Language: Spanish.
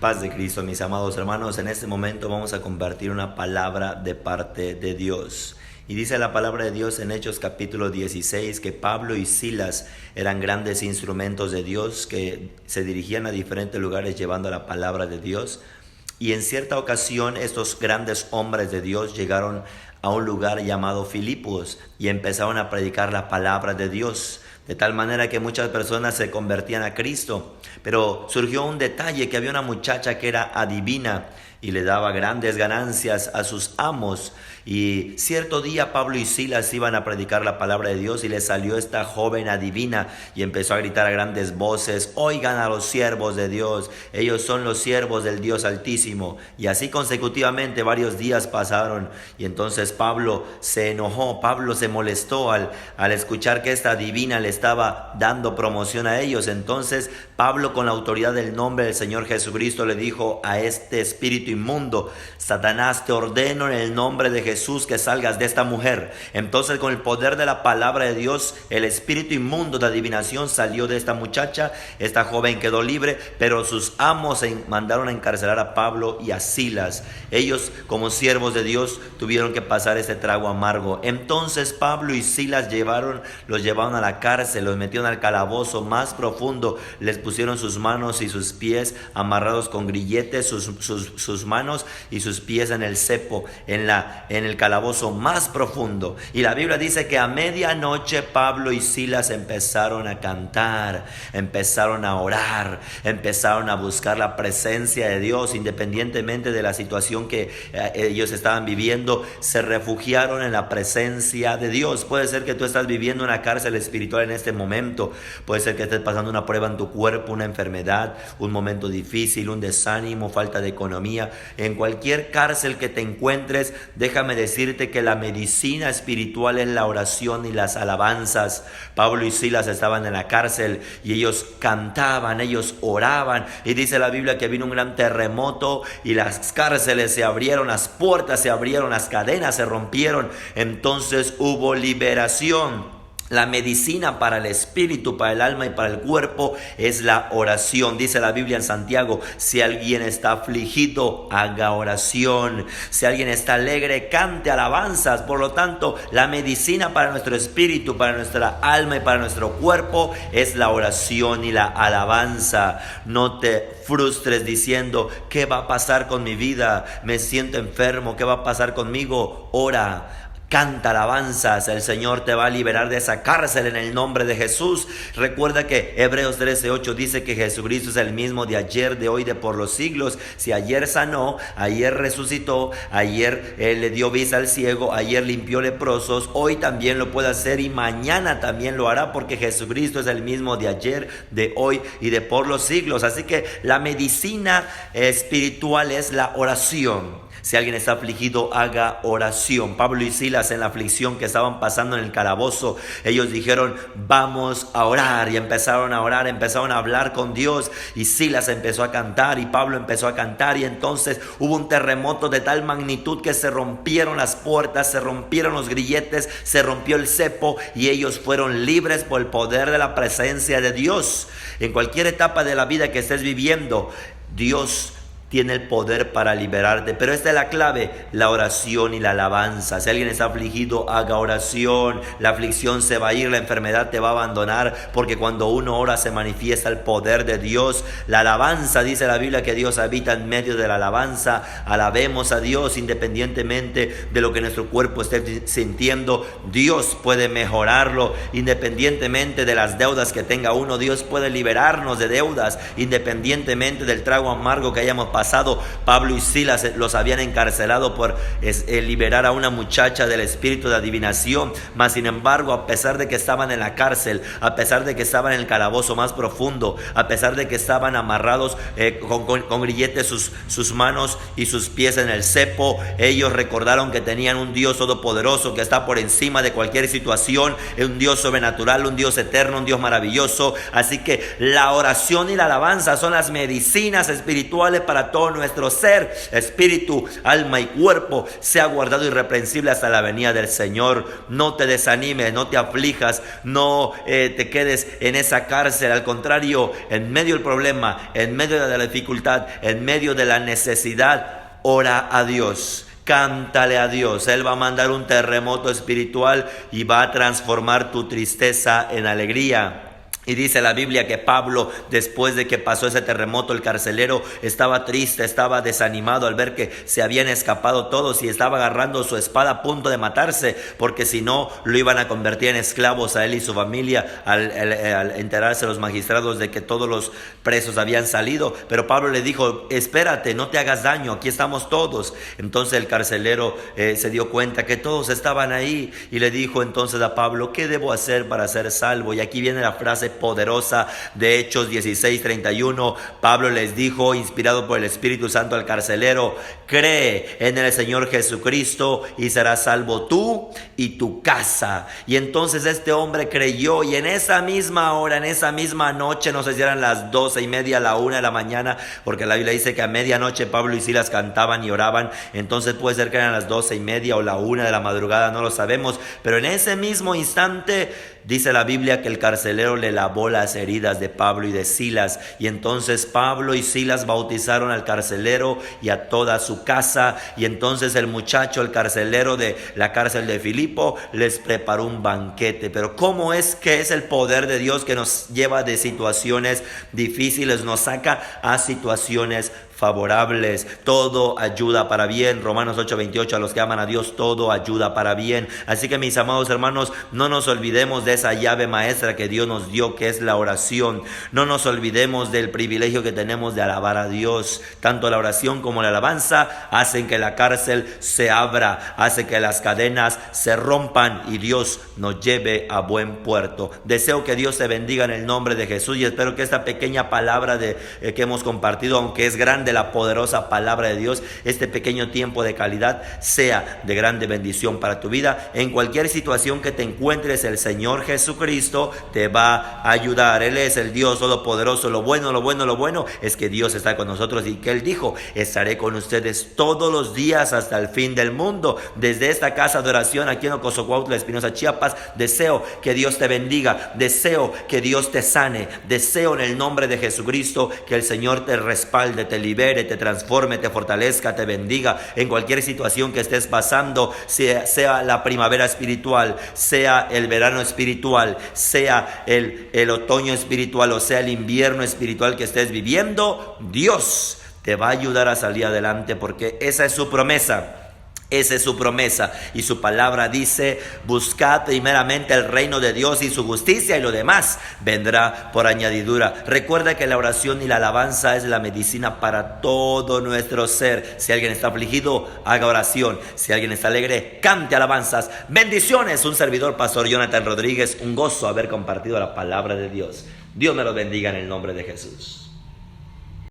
Paz de Cristo, mis amados hermanos. En este momento vamos a compartir una palabra de parte de Dios. Y dice la palabra de Dios en Hechos capítulo 16 que Pablo y Silas eran grandes instrumentos de Dios que se dirigían a diferentes lugares llevando la palabra de Dios. Y en cierta ocasión estos grandes hombres de Dios llegaron a un lugar llamado Filipos y empezaron a predicar la palabra de Dios. De tal manera que muchas personas se convertían a Cristo. Pero surgió un detalle, que había una muchacha que era adivina y le daba grandes ganancias a sus amos. Y cierto día Pablo y Silas iban a predicar la palabra de Dios y le salió esta joven adivina y empezó a gritar a grandes voces: oigan a los siervos de Dios, ellos son los siervos del Dios Altísimo. Y así consecutivamente varios días pasaron y entonces Pablo se enojó, Pablo se molestó al escuchar que esta adivina le estaba dando promoción a ellos. Entonces Pablo, con la autoridad del nombre del Señor Jesucristo, le dijo a este espíritu inmundo: Satanás, te ordeno en el nombre de Jesús que salgas de esta mujer. Entonces, con el poder de la palabra de Dios, el espíritu inmundo de adivinación salió de esta muchacha. Esta joven quedó libre, pero sus amos mandaron a encarcelar a Pablo y a Silas. Ellos, como siervos de Dios, tuvieron que pasar este trago amargo. Entonces Pablo y Silas los llevaron a la cárcel, los metieron al calabozo más profundo, les pusieron sus manos y sus pies amarrados con grilletes, sus manos y sus pies en el cepo, en el calabozo más profundo. Y la Biblia dice que a medianoche Pablo y Silas empezaron a cantar, empezaron a orar, empezaron a buscar la presencia de Dios. Independientemente de la situación que ellos estaban viviendo, se refugiaron en la presencia de Dios. Puede ser que tú estás viviendo una cárcel espiritual en este momento, puede ser que estés pasando una prueba en tu cuerpo, una enfermedad, un momento difícil, un desánimo, falta de economía. En cualquier cárcel que te encuentres, déjame decirte que la medicina espiritual es la oración y las alabanzas. Pablo y Silas estaban en la cárcel y ellos cantaban, ellos oraban, y dice la Biblia que vino un gran terremoto y las cárceles se abrieron, las puertas se abrieron, las cadenas se rompieron. Entonces hubo liberación. La medicina para el espíritu, para el alma y para el cuerpo es la oración. Dice la Biblia en Santiago: si alguien está afligido, haga oración. Si alguien está alegre, cante alabanzas. Por lo tanto, la medicina para nuestro espíritu, para nuestra alma y para nuestro cuerpo es la oración y la alabanza. No te frustres diciendo: ¿qué va a pasar con mi vida? Me siento enfermo, ¿qué va a pasar conmigo? Ora. Canta alabanzas, el Señor te va a liberar de esa cárcel en el nombre de Jesús. Recuerda que Hebreos 13:8 dice que Jesucristo es el mismo de ayer, de hoy, de por los siglos. Si ayer sanó, ayer resucitó, ayer le dio vista al ciego, ayer limpió leprosos, hoy también lo puede hacer y mañana también lo hará, porque Jesucristo es el mismo de ayer, de hoy y de por los siglos. Así que la medicina espiritual es la oración. Si alguien está afligido, haga oración. Pablo y Silas, en la aflicción que estaban pasando en el calabozo, ellos dijeron: vamos a orar. Y empezaron a orar, empezaron a hablar con Dios. Y Silas empezó a cantar y Pablo empezó a cantar. Y entonces hubo un terremoto de tal magnitud que se rompieron las puertas, se rompieron los grilletes, se rompió el cepo y ellos fueron libres por el poder de la presencia de Dios. En cualquier etapa de la vida que estés viviendo, Dios tiene el poder para liberarte, pero esta es la clave: la oración y la alabanza. Si alguien está afligido, haga oración. La aflicción se va a ir, la enfermedad te va a abandonar, porque cuando uno ora se manifiesta el poder de Dios. La alabanza, dice la Biblia que Dios habita en medio de la alabanza. Alabemos a Dios independientemente de lo que nuestro cuerpo esté sintiendo. Dios puede mejorarlo. Independientemente de las deudas que tenga uno, Dios puede liberarnos de deudas. Independientemente del trago amargo que hayamos pasado, Pablo y Silas los habían encarcelado por liberar a una muchacha del espíritu de adivinación. Mas sin embargo, a pesar de que estaban en la cárcel, a pesar de que estaban en el calabozo más profundo, a pesar de que estaban amarrados con grilletes sus manos y sus pies en el cepo, ellos recordaron que tenían un Dios todopoderoso que está por encima de cualquier situación, un Dios sobrenatural, un Dios eterno, un Dios maravilloso. Así que la oración y la alabanza son las medicinas espirituales para ahora todo nuestro ser, espíritu, alma y cuerpo sea guardado irreprensible hasta la venida del Señor. No te desanimes, no te aflijas, no te quedes en esa cárcel. Al contrario, en medio del problema, en medio de la dificultad, en medio de la necesidad, ora a Dios. Cántale a Dios. Él va a mandar un terremoto espiritual y va a transformar tu tristeza en alegría. Y dice la Biblia que Pablo, después de que pasó ese terremoto, el carcelero estaba triste, estaba desanimado al ver que se habían escapado todos y estaba agarrando su espada a punto de matarse, porque si no lo iban a convertir en esclavos a él y su familia al enterarse los magistrados de que todos los presos habían salido. Pero Pablo le dijo: espérate, no te hagas daño, aquí estamos todos. Entonces el carcelero se dio cuenta que todos estaban ahí y le dijo entonces a Pablo: ¿qué debo hacer para ser salvo? Y aquí viene la frase poderosa de Hechos 16:31. Pablo les dijo, inspirado por el Espíritu Santo al carcelero: cree en el Señor Jesucristo y serás salvo tú y tu casa. Y entonces este hombre creyó, y en esa misma hora, en esa misma noche, no sé si eran las 12:30, la 1 de la mañana, porque la Biblia dice que a medianoche Pablo y Silas cantaban y oraban. Entonces puede ser que eran las 12:30 o la 1 de la madrugada, no lo sabemos, pero en ese mismo instante dice la Biblia que el carcelero le lavó las heridas de Pablo y de Silas, y entonces Pablo y Silas bautizaron al carcelero y a toda su casa. Y entonces el muchacho, el carcelero de la cárcel de Filipo, les preparó un banquete. Pero ¿cómo es que es el poder de Dios que nos lleva de situaciones difíciles, nos saca a situaciones favorables? Todo ayuda para bien. Romanos 8:28, a los que aman a Dios todo ayuda para bien. Así que, mis amados hermanos, no nos olvidemos de esa llave maestra que Dios nos dio, que es la oración. No nos olvidemos del privilegio que tenemos de alabar a Dios. Tanto la oración como la alabanza hacen que la cárcel se abra, hace que las cadenas se rompan y Dios nos lleve a buen puerto. Deseo que Dios te bendiga en el nombre de Jesús, y espero que esta pequeña palabra que hemos compartido, aunque es grande la poderosa palabra de Dios, este pequeño tiempo de calidad sea de grande bendición para tu vida. En cualquier situación que te encuentres, el Señor Jesucristo te va a ayudar. Él es el Dios todopoderoso. Lo bueno es que Dios está con nosotros, y que Él dijo: estaré con ustedes todos los días hasta el fin del mundo. Desde esta casa de oración aquí en Ocosocuautla, Espinosa, Chiapas, deseo que Dios te bendiga, deseo que Dios te sane, deseo en el nombre de Jesucristo que el Señor te respalde, te libere, te transforme, te fortalezca, te bendiga en cualquier situación que estés pasando, sea la primavera espiritual, sea el verano espiritual, sea el otoño espiritual, o sea el invierno espiritual que estés viviendo. Dios te va a ayudar a salir adelante, porque esa es su promesa. Esa es su promesa, y su palabra dice: buscad primeramente el reino de Dios y su justicia, y lo demás vendrá por añadidura. Recuerda que la oración y la alabanza es la medicina para todo nuestro ser. Si alguien está afligido, haga oración. Si alguien está alegre, cante alabanzas. Bendiciones. Un servidor, Pastor Jonathan Rodríguez. Un gozo haber compartido la palabra de Dios. Dios me lo bendiga en el nombre de Jesús.